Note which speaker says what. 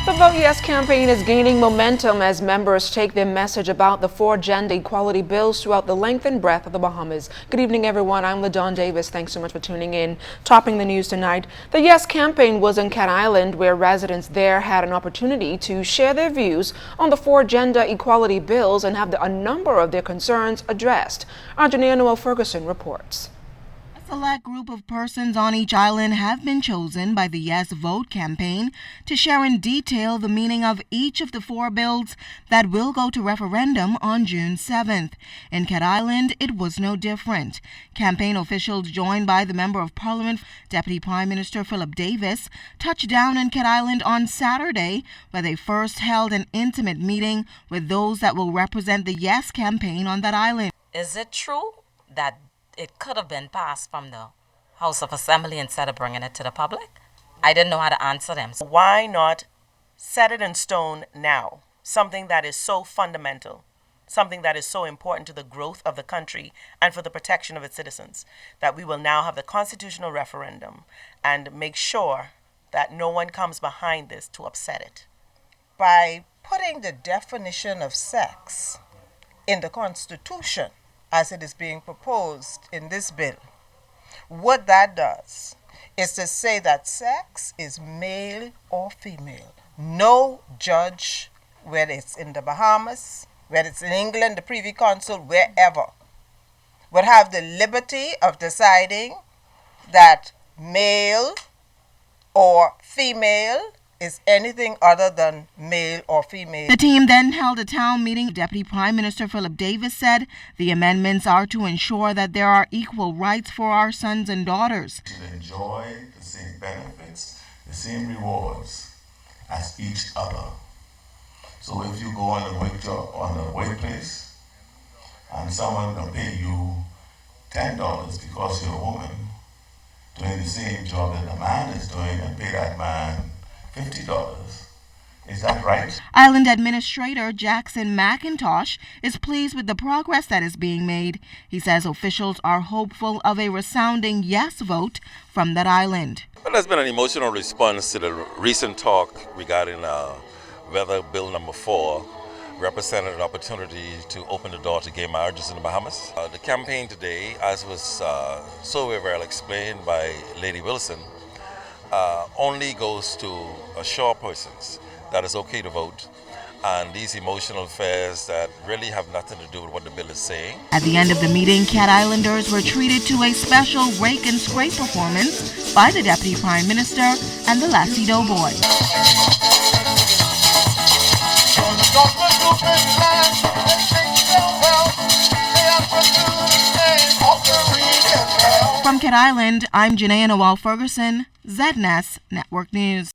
Speaker 1: The Vote Yes campaign is gaining momentum as members take their message about the 4 gender equality bills throughout the length and breadth of the Bahamas. Good evening, everyone. I'm LaDawn Davis. Thanks so much for tuning in. Topping the news tonight, the Yes campaign was in Cat Island, where residents there had an opportunity to share their views on the 4 gender equality bills and have a number of their concerns addressed. Our Janea Noel Ferguson reports.
Speaker 2: A select group of persons on each island have been chosen by the Yes Vote campaign to share in detail the meaning of each of the 4 bills that will go to referendum on June 7th. In Cat Island, it was no different. Campaign officials, joined by the Member of Parliament, Deputy Prime Minister Philip Davis, touched down in Cat Island on Saturday, where they first held an intimate meeting with those that will represent the Yes campaign on that island.
Speaker 3: Is it true that it could have been passed from the House of Assembly instead of bringing it to the public? I didn't know how to answer them.
Speaker 4: Why not set it in stone now? Something that is so fundamental, something that is so important to the growth of the country and for the protection of its citizens, that we will now have the constitutional referendum and make sure that no one comes behind this to upset it.
Speaker 5: By putting the definition of sex in the Constitution, as it is being proposed in this bill, what that does is to say that sex is male or female. No judge, whether it's in the Bahamas, whether it's in England, the Privy Council, wherever, would have the liberty of deciding that male or female is anything other than male or female.
Speaker 2: The team then held a town meeting. Deputy Prime Minister Philip Davis said the amendments are to ensure that there are equal rights for our sons and daughters.
Speaker 6: To enjoy the same benefits, the same rewards as each other. So if you go on a workplace and someone can pay you $10 because you're a woman doing the same job that a man is doing and pay that man $50. Is that right?
Speaker 2: Island Administrator Jackson McIntosh is pleased with the progress that is being made. He says officials are hopeful of a resounding yes vote from that island.
Speaker 7: Well, there's been an emotional response to the recent talk regarding whether Bill number 4 represented an opportunity to open the door to gay marriages in the Bahamas. The campaign today, as was so very well explained by Lady Wilson, only goes to assure persons that it's okay to vote, and these emotional affairs that really have nothing to do with what the bill is saying.
Speaker 2: At the end of the meeting, Cat Islanders were treated to a special rake and scrape performance by the Deputy Prime Minister and the Lassie Doughboy. From Cat Island, I'm Janea Noel Ferguson, ZNES Network News.